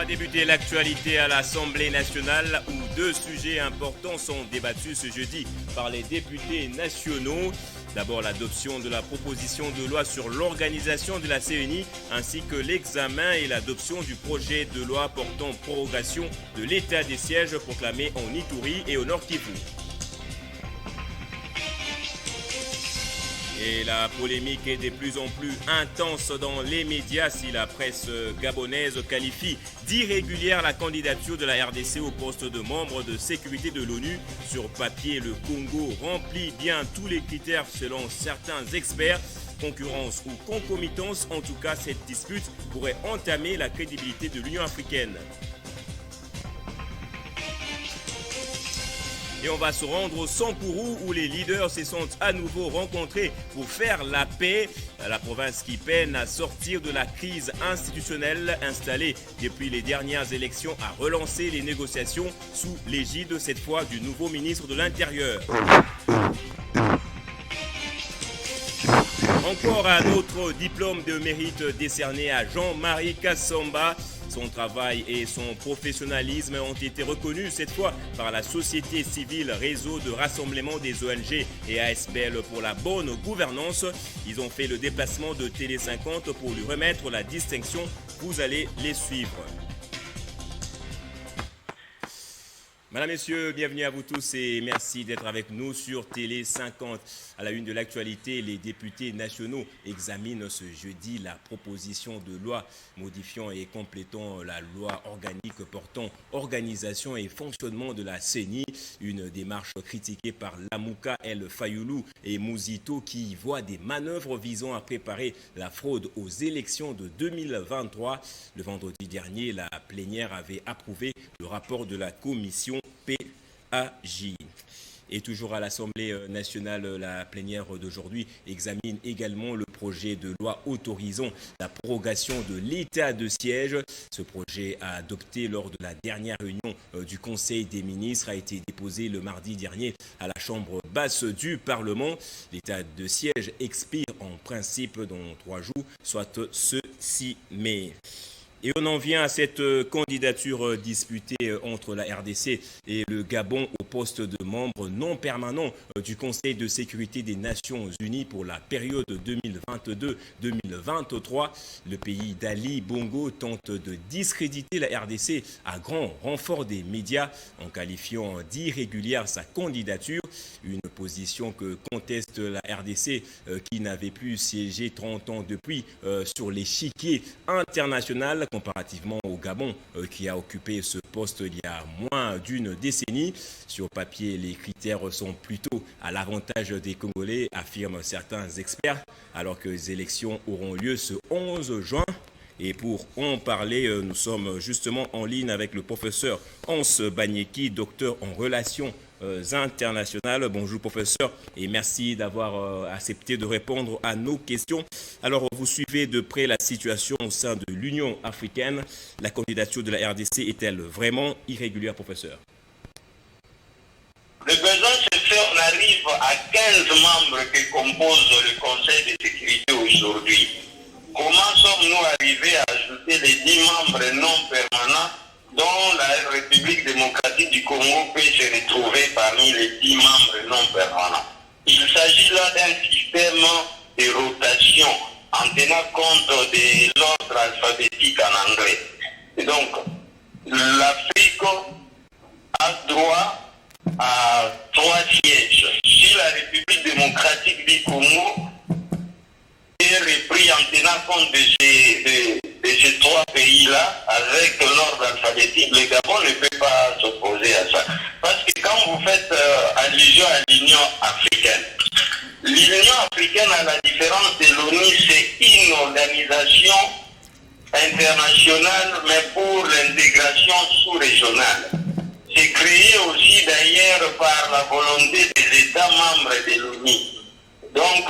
va débuter l'actualité à l'Assemblée nationale où deux sujets importants sont débattus ce jeudi par les députés nationaux. D'abord l'adoption de la proposition de loi sur l'organisation de la CENI ainsi que l'examen et l'adoption du projet de loi portant prorogation de l'état des sièges proclamé en Ituri et au Nord Kivu. Et la polémique est de plus en plus intense dans les médias si la presse gabonaise qualifie d'irrégulière la candidature de la RDC au poste de membre de sécurité de l'ONU. Sur papier, le Congo remplit bien tous les critères selon certains experts. Concurrence ou concomitance, en tout cas, cette dispute pourrait entamer la crédibilité de l'Union africaine. Et on va se rendre au Sankourou où les leaders se sont à nouveau rencontrés pour faire la paix. La province qui peine à sortir de la crise institutionnelle installée depuis les dernières élections a relancé les négociations sous l'égide cette fois du nouveau ministre de l'Intérieur. Encore un autre diplôme de mérite décerné à Jean-Marie Kassamba. Son travail et son professionnalisme ont été reconnus cette fois par la société civile Réseau de rassemblement des ONG et ASBL pour la bonne gouvernance. Ils ont fait le déplacement de Télé 50 pour lui remettre la distinction. Vous allez les suivre. Madame, Messieurs, bienvenue à vous tous et merci d'être avec nous sur Télé 50. À la une de l'actualité, les députés nationaux examinent ce jeudi la proposition de loi modifiant et complétant la loi organique portant organisation et fonctionnement de la CENI. Une démarche critiquée par Lamouka El Fayoulou et Mouzito qui voient des manœuvres visant à préparer la fraude aux élections de 2023. Le vendredi dernier, la plénière avait approuvé le rapport de la commission PAJ. Et toujours à l'Assemblée nationale, la plénière d'aujourd'hui examine également le projet de loi autorisant la prorogation de l'état de siège. Ce projet adopté lors de la dernière réunion du Conseil des ministres a été déposé le mardi dernier à la Chambre basse du Parlement. L'état de siège expire en principe dans 3 jours, soit ce 6 mai. Et on en vient à cette candidature disputée entre la RDC et le Gabon au poste de membre non permanent du Conseil de sécurité des Nations Unies pour la période 2022-2023. Le pays d'Ali Bongo tente de discréditer la RDC à grand renfort des médias en qualifiant d'irrégulière sa candidature. Une position que conteste la RDC qui n'avait plus siégé 30 ans depuis sur l'échiquier international comparativement au Gabon qui a occupé ce poste il y a moins d'une décennie. Sur papier, les critères sont plutôt à l'avantage des Congolais, affirment certains experts, alors que les élections auront lieu ce 11 juin. Et pour en parler, nous sommes justement en ligne avec le professeur Hans Banyeki, docteur en relations internationales. Bonjour professeur et merci d'avoir accepté de répondre à nos questions. Alors vous suivez de près la situation au sein de l'Union africaine. La candidature de la RDC est-elle vraiment irrégulière, professeur? Le besoin c'est qu'on arrive à 15 membres qui composent le Conseil de sécurité aujourd'hui. Comment sommes-nous arrivés à ajouter les 10 membres non permanents dont la République démocratique du Congo peut se retrouver parmi les 10 membres non permanents? Il s'agit là d'un système de rotation en tenant compte de l'ordre alphabétique en anglais. Et donc, l'Afrique a droit à 3 sièges. Si la République démocratique du Congo est repris en tenant compte de ces 3 pays-là, avec l'ordre alphabétique, le Gabon ne peut pas s'opposer à ça. Parce que quand vous faites allusion à l'Union africaine, l'Union africaine, à la différence de l'ONU, c'est une organisation internationale, mais pour l'intégration sous-régionale. C'est créé aussi d'ailleurs par la volonté des États membres de l'ONU. Donc,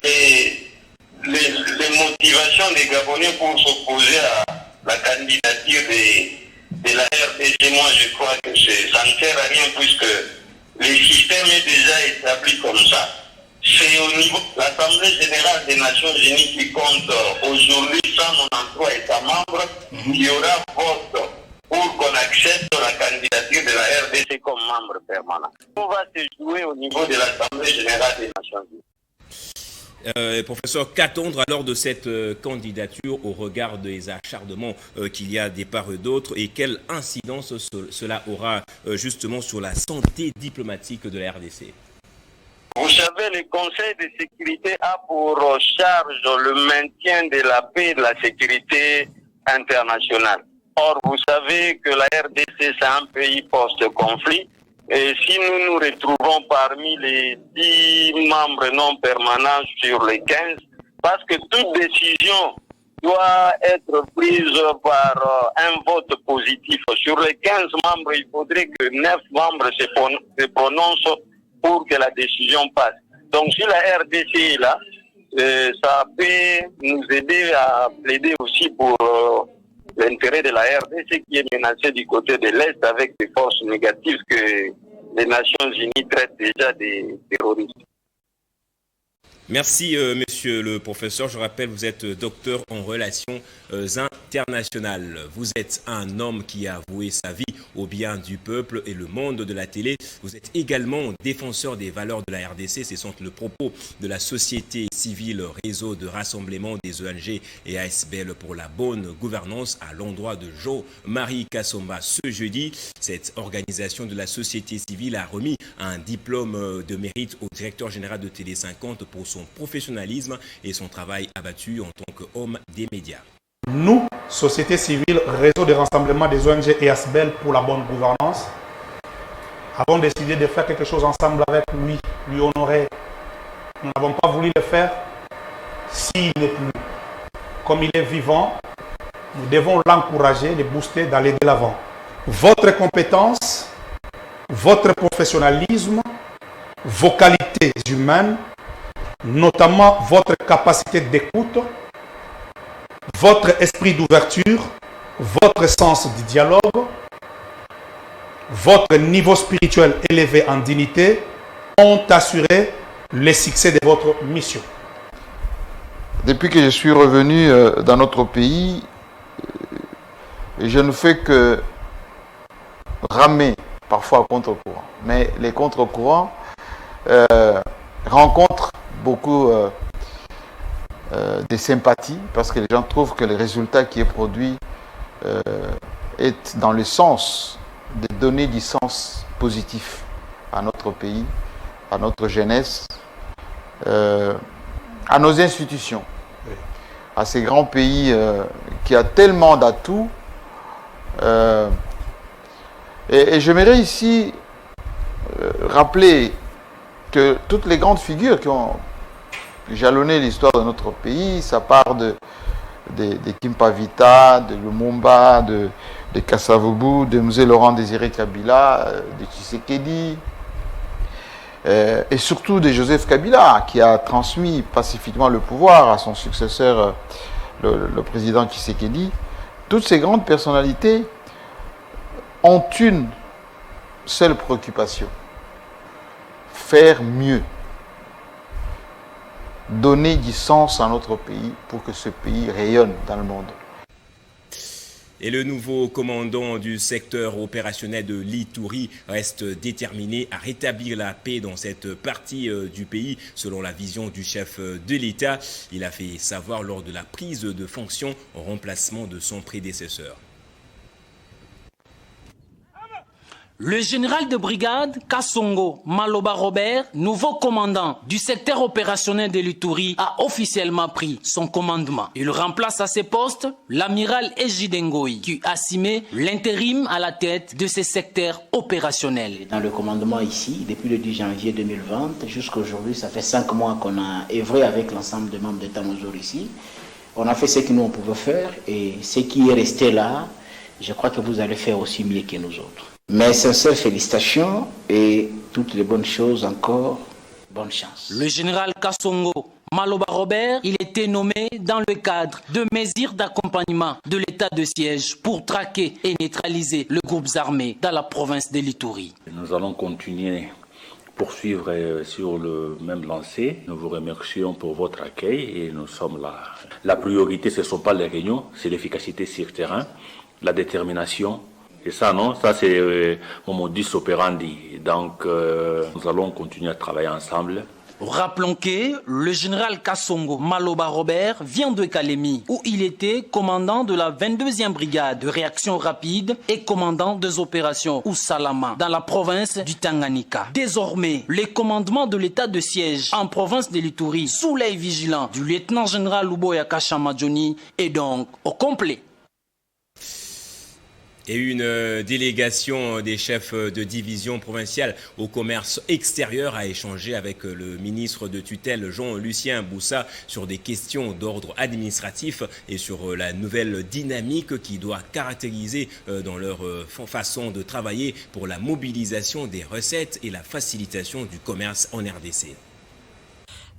les motivations des Gabonais pour s'opposer à la candidature de la RDC, moi je crois que ça ne sert à rien puisque le système est déjà établi comme ça. C'est au niveau de l'Assemblée générale des Nations Unies qui compte aujourd'hui 193 États membres qui aura vote pour qu'on accepte la candidature de la RDC comme membre permanent. Tout va se jouer au niveau de l'Assemblée générale des Nations Unies. Professeur, qu'attendre alors de cette candidature au regard des acharnements qu'il y a des part et d'autres et quelle incidence cela aura justement sur la santé diplomatique de la RDC? Vous savez, le Conseil de sécurité a pour charge le maintien de la paix et de la sécurité internationale. Or, vous savez que la RDC, c'est un pays post-conflit. Et si nous nous retrouvons parmi les 10 membres non permanents sur les 15, parce que toute décision doit être prise par un vote positif. Sur les 15 membres, il faudrait que 9 membres se prononcent pour que la décision passe. Donc si la RDC est là, ça peut nous aider à plaider aussi pour l'intérêt de la RDC qui est menacée du côté de l'Est avec des forces négatives que les Nations Unies traitent déjà des terroristes. Merci, monsieur le professeur. Je rappelle, vous êtes docteur en relations internationales. Vous êtes un homme qui a voué sa vie au bien du peuple et le monde de la télé. Vous êtes également défenseur des valeurs de la RDC. Ce sont le propos de la société civile, réseau de rassemblement des ONG et ASBL pour la bonne gouvernance à l'endroit de Jean-Marie Kassomba. Ce jeudi, cette organisation de la société civile a remis un diplôme de mérite au directeur général de Télé 50 pour son professionnalisme et son travail abattu en tant qu'homme des médias. Nous, société civile, réseau de rassemblement des ONG et ASBL pour la bonne gouvernance, avons décidé de faire quelque chose ensemble avec lui, lui honorer. Nous n'avons pas voulu le faire s'il n'est plus. Comme il est vivant, nous devons l'encourager, le booster, d'aller de l'avant. Votre compétence, votre professionnalisme, vos qualités humaines, notamment votre capacité d'écoute, votre esprit d'ouverture, votre sens du dialogue, votre niveau spirituel élevé en dignité ont assuré le succès de votre mission. Depuis que je suis revenu dans notre pays, je ne fais que ramer parfois contre-courant. Mais les contre-courants rencontrent beaucoup de sympathie parce que les gens trouvent que le résultat qui est produit est dans le sens de donner du sens positif à notre pays, à notre jeunesse, à nos institutions, à ces grands pays qui a tellement d'atouts. Et j'aimerais ici rappeler que toutes les grandes figures qui ont jalonné l'histoire de notre pays, ça part de Kimpavita, de Lumumba, de Kasavubu, de M. Laurent Désiré Kabila, de Tshisekedi, et surtout de Joseph Kabila, qui a transmis pacifiquement le pouvoir à son successeur, le président Tshisekedi. Toutes ces grandes personnalités ont une seule préoccupation: faire mieux, donner du sens à notre pays pour que ce pays rayonne dans le monde. Et le nouveau commandant du secteur opérationnel de l'Ituri reste déterminé à rétablir la paix dans cette partie du pays, selon la vision du chef de l'État. Il a fait savoir lors de la prise de fonction en remplacement de son prédécesseur. Le général de brigade Kassongo Maloba Robert, nouveau commandant du secteur opérationnel de l'Ituri, a officiellement pris son commandement. Il remplace à ce poste l'amiral Ejidengoy, qui a assumé l'intérim à la tête de ce secteur opérationnel. Dans le commandement ici, depuis le 10 janvier 2020 jusqu'à aujourd'hui, ça fait 5 mois qu'on a œuvré avec l'ensemble des membres d'état-major ici. On a fait ce que nous on pouvait faire et ce qui est resté là, je crois que vous allez faire aussi mieux que nous autres. Mes sincères félicitations et toutes les bonnes choses encore. Bonne chance. Le général Kassongo Maloba Robert, il était nommé dans le cadre de mesures d'accompagnement de l'état de siège pour traquer et neutraliser les groupes armés dans la province de l'Ituri. Nous allons continuer poursuivre sur le même lancé. Nous vous remercions pour votre accueil et nous sommes là. La priorité, ce ne sont pas les réunions, c'est l'efficacité sur terrain, la détermination. Et ça, non, ça c'est mon modus operandi. Donc, nous allons continuer à travailler ensemble. Rappelons que le général Kassongo Maloba Robert vient de Kalemi, où il était commandant de la 22e brigade de réaction rapide et commandant des opérations Usalama dans la province du Tanganyika. Désormais, les commandements de l'état de siège en province de l'Ituri sous l'œil vigilant du lieutenant-général Luboya Kashamadjoni est donc au complet. Et une délégation des chefs de division provinciale au commerce extérieur a échangé avec le ministre de tutelle Jean-Lucien Boussa sur des questions d'ordre administratif et sur la nouvelle dynamique qui doit caractériser dans leur façon de travailler pour la mobilisation des recettes et la facilitation du commerce en RDC.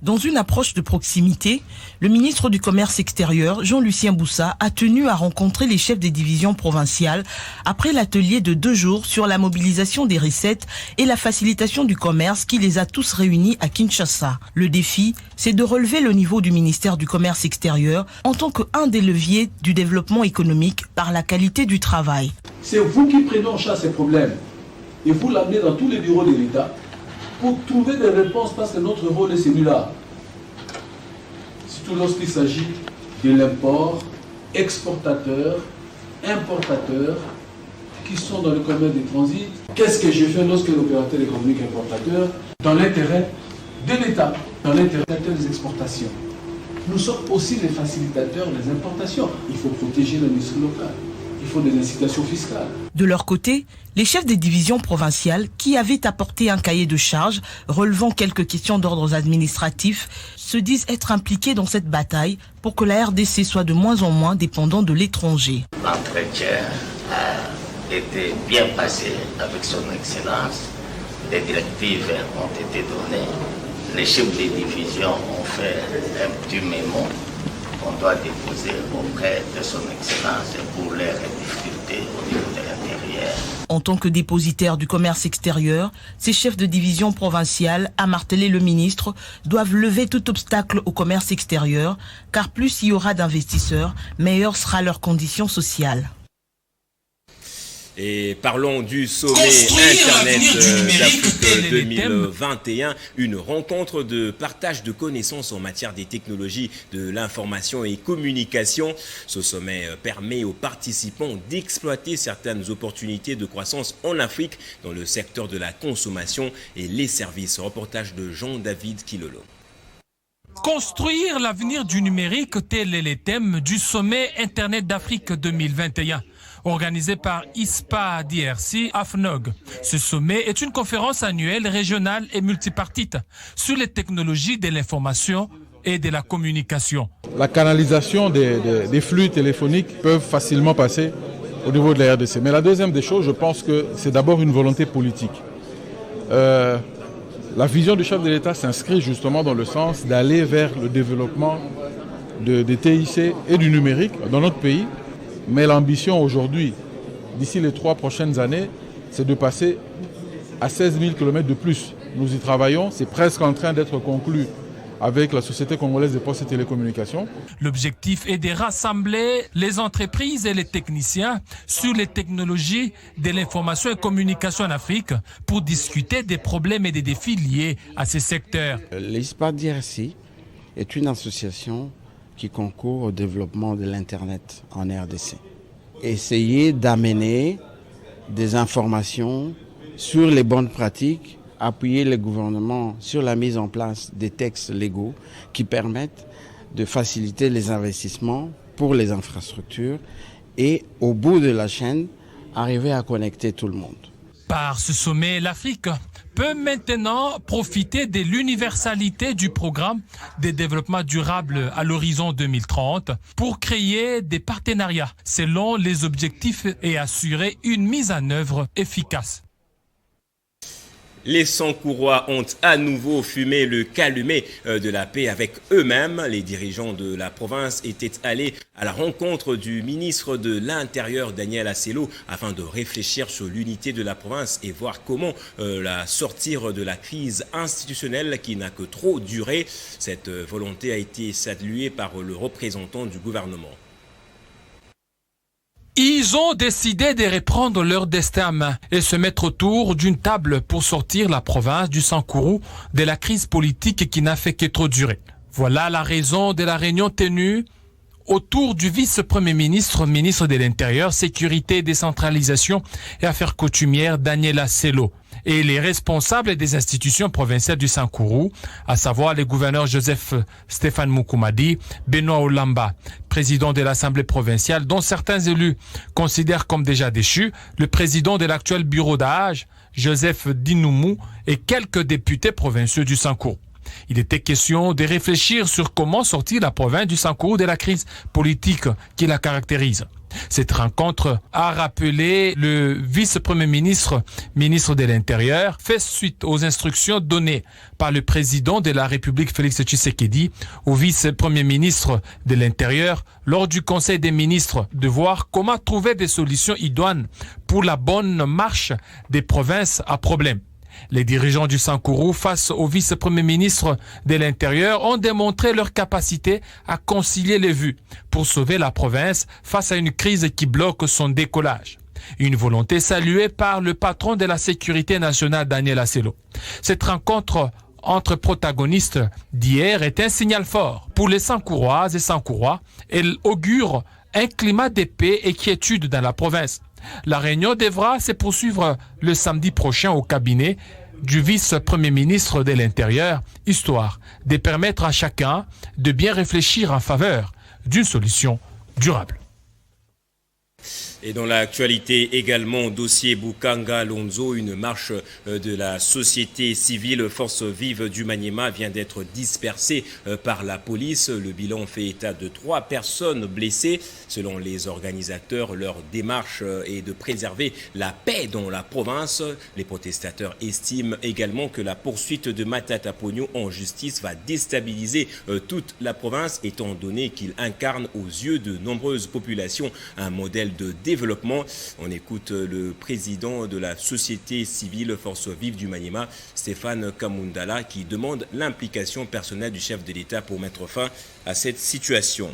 Dans une approche de proximité, le ministre du Commerce extérieur, Jean-Lucien Boussa, a tenu à rencontrer les chefs des divisions provinciales après l'atelier de 2 jours sur la mobilisation des recettes et la facilitation du commerce qui les a tous réunis à Kinshasa. Le défi, c'est de relever le niveau du ministère du Commerce extérieur en tant qu'un des leviers du développement économique par la qualité du travail. C'est vous qui prenez en charge ces problèmes et vous l'amenez dans tous les bureaux de l'État pour trouver des réponses, parce que notre rôle est celui-là. Surtout lorsqu'il s'agit de l'import, exportateurs, importateurs, qui sont dans le commerce des transits. Qu'est-ce que je fais lorsque l'opérateur économique importateur, dans l'intérêt de l'État, dans l'intérêt des exportations? Nous sommes aussi les facilitateurs des importations. Il faut protéger l'industrie locale. Il faut des incitations fiscales. De leur côté, les chefs des divisions provinciales qui avaient apporté un cahier de charges relevant quelques questions d'ordre administratif se disent être impliqués dans cette bataille pour que la RDC soit de moins en moins dépendante de l'étranger. L'entretien a été bien passé avec son Excellence. Les directives ont été données. Les chefs des divisions ont fait un petit mémo qu'on doit déposer auprès de son Excellence pour les difficultés au niveau de l'intérieur. En tant que dépositaire du commerce extérieur, ces chefs de division provinciale, a martelé le ministre, doivent lever tout obstacle au commerce extérieur, car plus il y aura d'investisseurs, meilleure sera leur condition sociale. Et parlons du sommet Internet d'Afrique 2021, une rencontre de partage de connaissances en matière des technologies de l'information et communication. Ce sommet permet aux participants d'exploiter certaines opportunités de croissance en Afrique dans le secteur de la consommation et les services. Reportage de Jean-David Kilolo. Construire l'avenir du numérique, tel est le thème du sommet Internet d'Afrique 2021. Organisé par ISPA DRC AFNOG. Ce sommet est une conférence annuelle régionale et multipartite sur les technologies de l'information et de la communication. La canalisation des flux téléphoniques peuvent facilement passer au niveau de la RDC. Mais la deuxième des choses, je pense que c'est d'abord une volonté politique. La vision du chef de l'État s'inscrit justement dans le sens d'aller vers le développement des TIC et du numérique dans notre pays. Mais l'ambition aujourd'hui, d'ici les 3 prochaines années, c'est de passer à 16 000 km de plus. Nous y travaillons, c'est presque en train d'être conclu avec la Société congolaise des postes et télécommunications. L'objectif est de rassembler les entreprises et les techniciens sur les technologies de l'information et communication en Afrique pour discuter des problèmes et des défis liés à ces secteurs. L'ISPA DRC est une association qui concourt au développement de l'Internet en RDC. Essayer d'amener des informations sur les bonnes pratiques, appuyer le gouvernement sur la mise en place des textes légaux qui permettent de faciliter les investissements pour les infrastructures et au bout de la chaîne, arriver à connecter tout le monde. Par ce sommet, l'Afrique peut maintenant profiter de l'universalité du programme de développement durable à l'horizon 2030 pour créer des partenariats selon les objectifs et assurer une mise en œuvre efficace. Les Sankourois ont à nouveau fumé le calumet de la paix avec eux-mêmes. Les dirigeants de la province étaient allés à la rencontre du ministre de l'Intérieur, Daniel Assello, afin de réfléchir sur l'unité de la province et voir comment la sortir de la crise institutionnelle qui n'a que trop duré. Cette volonté a été saluée par le représentant du gouvernement. Ils ont décidé de reprendre leur destin à main et se mettre autour d'une table pour sortir la province du Sankourou de la crise politique qui n'a fait que trop durer. Voilà la raison de la réunion tenue autour du vice-premier ministre, ministre de l'Intérieur, Sécurité, Décentralisation et Affaires coutumières, Daniel Assello, et les responsables des institutions provinciales du Sankourou, à savoir les gouverneurs Joseph Stéphane Moukoumadi, Benoît Olamba, président de l'Assemblée provinciale, dont certains élus considèrent comme déjà déchus, le président de l'actuel bureau d'âge, Joseph Dinoumou, et quelques députés provinciaux du Sankourou. Il était question de réfléchir sur comment sortir la province du Sankourou de la crise politique qui la caractérise. Cette rencontre a rappelé le vice-premier ministre, ministre de l'Intérieur, fait suite aux instructions données par le président de la République Félix Tshisekedi au vice-premier ministre de l'Intérieur lors du Conseil des ministres de voir comment trouver des solutions idoines pour la bonne marche des provinces à problème. Les dirigeants du Sankourou, face au vice-premier ministre de l'Intérieur, ont démontré leur capacité à concilier les vues pour sauver la province face à une crise qui bloque son décollage. Une volonté saluée par le patron de la sécurité nationale, Daniel Assello. Cette rencontre entre protagonistes d'hier est un signal fort pour les Sankouroises et Sankourois. Elle augure un climat de paix et quiétude dans la province. La réunion devra se poursuivre le samedi prochain au cabinet du vice-premier ministre de l'Intérieur, histoire de permettre à chacun de bien réfléchir en faveur d'une solution durable. Et dans l'actualité également, dossier Bukanga Lonzo, une marche de la société civile Force Vive du Maniema vient d'être dispersée par la police. Le bilan fait état de 3 personnes blessées. Selon les organisateurs, leur démarche est de préserver la paix dans la province. Les protestateurs estiment également que la poursuite de Matata Pogno en justice va déstabiliser toute la province, étant donné qu'il incarne aux yeux de nombreuses populations un modèle de développement. On écoute le président de la société civile Force Vive du Maniema, Stéphane Kamundala, qui demande l'implication personnelle du chef de l'État pour mettre fin à cette situation.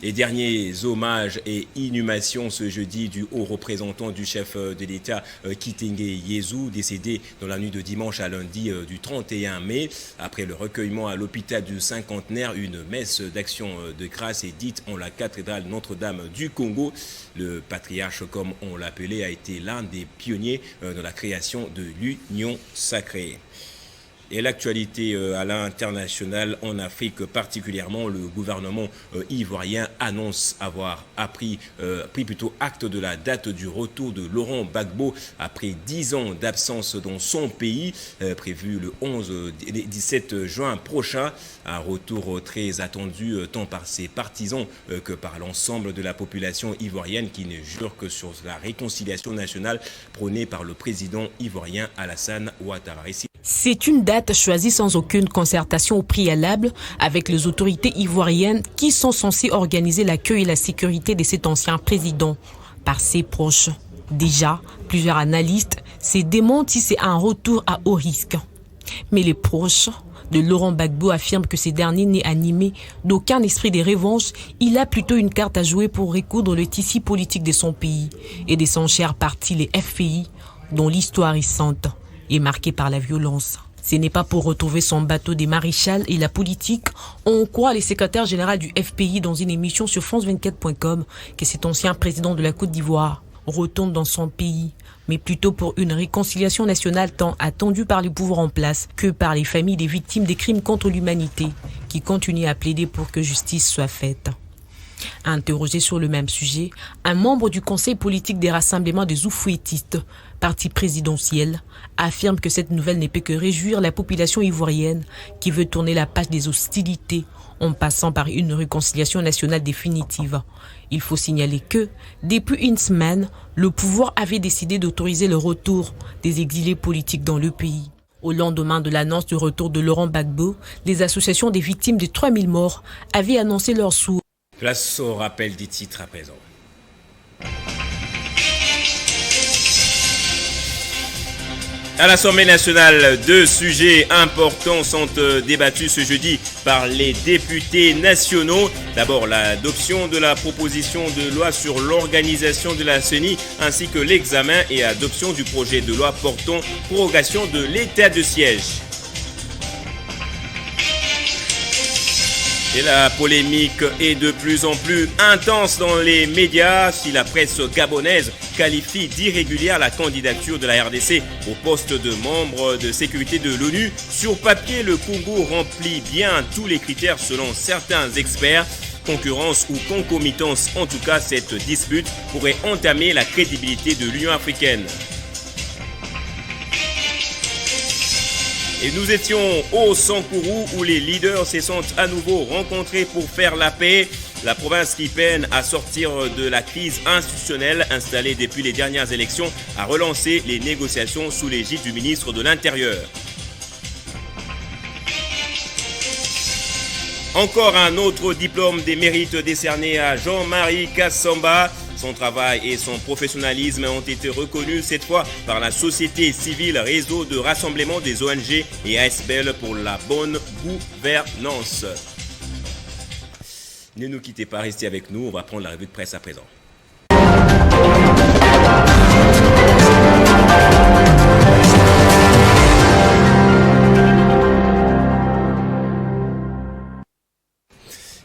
Les derniers hommages et inhumations ce jeudi du haut représentant du chef de l'État, Kitenge Yezu, décédé dans la nuit de dimanche à lundi du 31 mai. Après le recueillement à l'hôpital du Cinquantenaire, une messe d'action de grâce est dite en la cathédrale Notre-Dame du Congo. Le patriarche, comme on l'appelait, a été l'un des pionniers dans la création de l'Union sacrée. Et l'actualité à l'international, en Afrique particulièrement, le gouvernement ivoirien annonce avoir pris plutôt acte de la date du retour de Laurent Gbagbo après 10 ans d'absence dans son pays, prévu le 17 juin prochain. Un retour très attendu tant par ses partisans que par l'ensemble de la population ivoirienne qui ne jure que sur la réconciliation nationale prônée par le président ivoirien Alassane Ouattara. C'est une date choisie sans aucune concertation au préalable avec les autorités ivoiriennes qui sont censées organiser l'accueil et la sécurité de cet ancien président par ses proches. Déjà, plusieurs analystes se demandent si c'est un retour à haut risque. Mais les proches de Laurent Gbagbo affirment que ce dernier n'est animé d'aucun esprit de revanche. Il a plutôt une carte à jouer pour recoudre le tissu politique de son pays et de son cher parti, les FPI, dont l'histoire récente est marquée par la violence. Ce n'est pas pour retrouver son bateau des maréchals et la politique. On croit le secrétaire général du FPI dans une émission sur France24.com que cet ancien président de la Côte d'Ivoire retourne dans son pays, mais plutôt pour une réconciliation nationale tant attendue par les pouvoirs en place que par les familles des victimes des crimes contre l'humanité qui continuent à plaider pour que justice soit faite. Interrogé sur le même sujet, un membre du conseil politique des rassemblements des Oufouettistes, parti présidentiel, affirme que cette nouvelle ne peut que réjouir la population ivoirienne qui veut tourner la page des hostilités en passant par une réconciliation nationale définitive. Il faut signaler que, depuis une semaine, le pouvoir avait décidé d'autoriser le retour des exilés politiques dans le pays. Au lendemain de l'annonce du retour de Laurent Gbagbo, les associations des victimes des 3000 morts avaient annoncé leur soutien. Place au rappel des titres à présent. À l'Assemblée nationale, 2 sujets importants sont débattus ce jeudi par les députés nationaux. D'abord, l'adoption de la proposition de loi sur l'organisation de la CENI ainsi que l'examen et adoption du projet de loi portant prorogation de l'état de siège. Et la polémique est de plus en plus intense dans les médias si la presse gabonaise qualifie d'irrégulière la candidature de la RDC au poste de membre de sécurité de l'ONU. Sur papier, le Congo remplit bien tous les critères selon certains experts. Concurrence ou concomitance, en tout cas, cette dispute pourrait entamer la crédibilité de l'Union africaine. Et nous étions au Sankourou où les leaders se sont à nouveau rencontrés pour faire la paix. La province qui peine à sortir de la crise institutionnelle installée depuis les dernières élections a relancé les négociations sous l'égide du ministre de l'Intérieur. Encore un autre diplôme des mérites décerné à Jean-Marie Kassamba. Son travail et son professionnalisme ont été reconnus cette fois par la société civile Réseau de rassemblement des ONG et ASBL pour la bonne gouvernance. Ne nous quittez pas, restez avec nous, on va prendre la revue de presse à présent.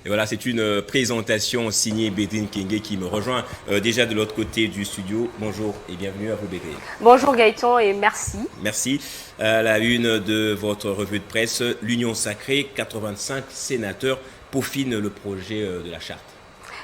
Et voilà, c'est une présentation signée Bédine Kenge qui me rejoint déjà de l'autre côté du studio. Bonjour et bienvenue à vous, Bédine. Bonjour Gaëtan et merci. Merci. À la une de votre revue de presse, l'Union sacrée, 85 sénateurs peaufinent le projet de la charte.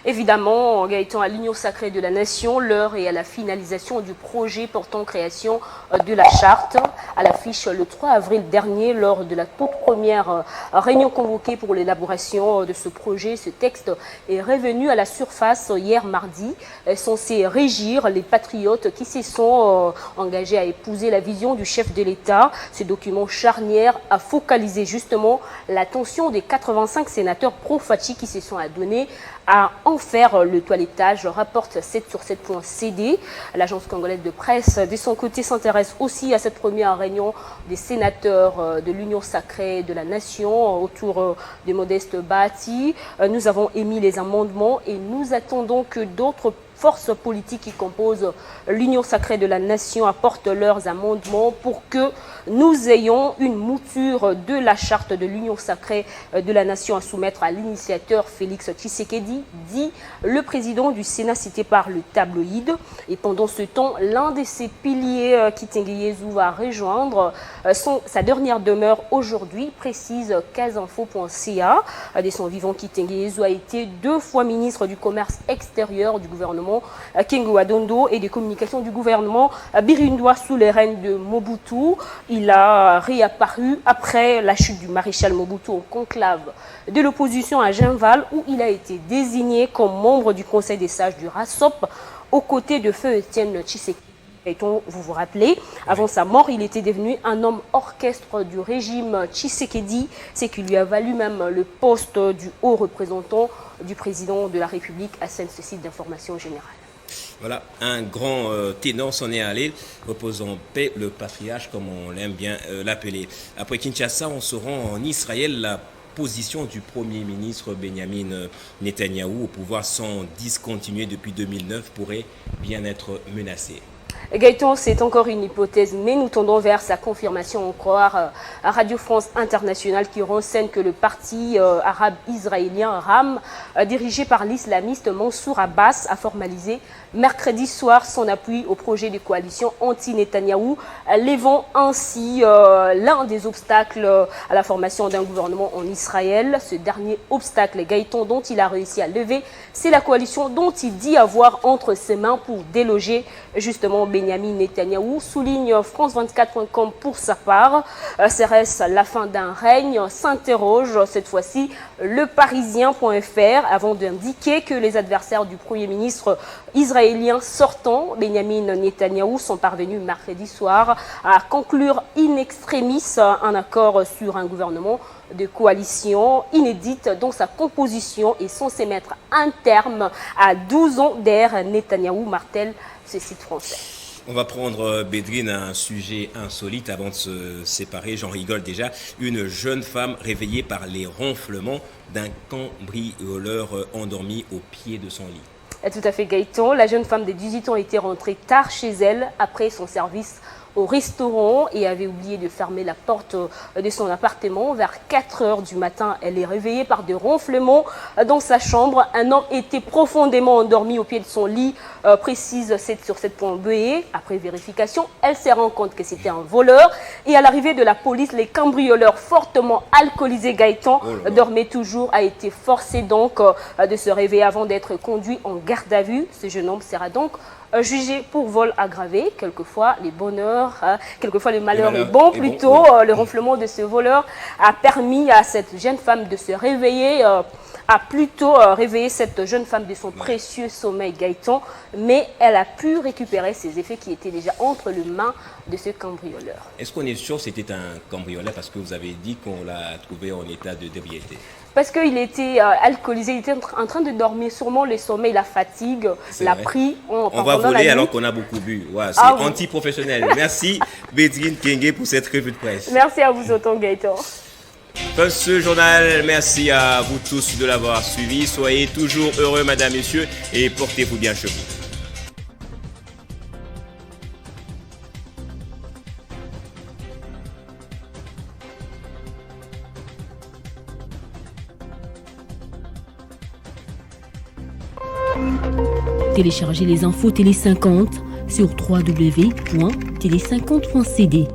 Évidemment, Gaëtan, à l'Union sacrée de la Nation, l'heure est à la finalisation du projet portant création de la charte. À l'affiche le 3 avril dernier, lors de la toute première réunion convoquée pour l'élaboration de ce projet, ce texte est revenu à la surface hier mardi, censé régir les patriotes qui se sont engagés à épouser la vision du chef de l'État. Ce document charnière a focalisé justement l'attention des 85 sénateurs pro-Fachi qui se sont adonnés à en faire le toilettage, rapporte 7sur7.cd. L'agence congolaise de presse, de son côté, s'intéresse aussi à cette première réunion des sénateurs de l'Union sacrée de la Nation autour de Modeste Bahati. Nous avons émis les amendements et nous attendons que d'autres forces politiques qui composent l'Union sacrée de la Nation apportent leurs amendements pour que nous ayons une mouture de la charte de l'Union sacrée de la Nation à soumettre à l'initiateur Félix Tshisekedi, dit le président du Sénat cité par le tabloïd. Et pendant ce temps, l'un de ses piliers, Kitenge Yezu, va rejoindre sa dernière demeure aujourd'hui, précise casinfo.ca. De son vivant, Kitenge Yezu a été 2 fois ministre du commerce extérieur du gouvernement Kengo Adondo et des communications du gouvernement birundois sous les règnes de Mobutu. Il a réapparu après la chute du maréchal Mobutu au conclave de l'opposition à Genval où il a été désigné comme membre du conseil des sages du RASOP aux côtés de feu Étienne Tshisekedi. Vous vous rappelez, avant sa mort, il était devenu un homme orchestre du régime Tshisekedi, ce qui lui a valu même le poste du haut représentant du président de la République à ce site d'information générale. Voilà, un grand ténor s'en est allé, repose en paix le patriarche, comme on l'aime bien l'appeler. Après Kinshasa, on se rend en Israël. La position du Premier ministre Benjamin Netanyahou au pouvoir sans discontinuer depuis 2009 pourrait bien être menacée. Gaëtan, c'est encore une hypothèse, mais nous tendons vers sa confirmation encore à Radio France Internationale qui renseigne que le parti arabe israélien RAM, dirigé par l'islamiste Mansour Abbas, a formalisé mercredi soir son appui au projet de coalition anti-Netanyahou, levant ainsi l'un des obstacles à la formation d'un gouvernement en Israël. Ce dernier obstacle, Gaëtan, dont il a réussi à lever, c'est la coalition dont il dit avoir entre ses mains pour déloger justement Benjamin Netanyahou, souligne France24.com pour sa part. Serait-ce la fin d'un règne? S'interroge cette fois-ci leparisien.fr avant d'indiquer que les adversaires du Premier ministre israélien sortant, Benjamin Netanyahou, sont parvenus mercredi soir à conclure in extremis un accord sur un gouvernement de coalition inédite dont sa composition est censée mettre un terme à 12 ans d'ère. Netanyahou martèle ce site français. On va prendre, Bédrine, un sujet insolite avant de se séparer. J'en rigole déjà. Une jeune femme réveillée par les ronflements d'un cambrioleur endormi au pied de son lit. Tout à fait, Gaëtan. La jeune femme de 18 ans était rentrée tard chez elle après son service au restaurant et avait oublié de fermer la porte de son appartement. Vers 4 heures du matin, elle est réveillée par des ronflements dans sa chambre. Un homme était profondément endormi au pied de son lit, précise sur cette point B. Après vérification, elle s'est rendue compte que c'était un voleur. Et à l'arrivée de la police, les cambrioleurs fortement alcoolisés, Gaëtan, dormaient toujours, a été forcé donc de se réveiller avant d'être conduit en garde à vue. Ce jeune homme sera donc jugé pour vol aggravé. Quelquefois, quelquefois le malheur est bon. Plutôt, le ronflement de ce voleur a permis à cette jeune femme de se réveiller, a plutôt réveillé cette jeune femme de son précieux sommeil, Gaëtan, mais elle a pu récupérer ses effets qui étaient déjà entre les mains de ce cambrioleur. Est-ce qu'on est sûr que c'était un cambrioleur parce que vous avez dit qu'on l'a trouvé en état de d'ébriété? Parce qu'il était alcoolisé, il était en train de dormir, sûrement le sommeil, la fatigue, l'a pris. On va voler alors qu'on a beaucoup bu. Ouais, c'est anti-professionnel. Merci Bédrine Kenge pour cette revue de presse. Merci à vous autant, Gaëtan. Fin ce journal, merci à vous tous de l'avoir suivi. Soyez toujours heureux, madame, messieurs, et portez-vous bien chez vous. Téléchargez les infos Télé 50 sur www.télé50.cd.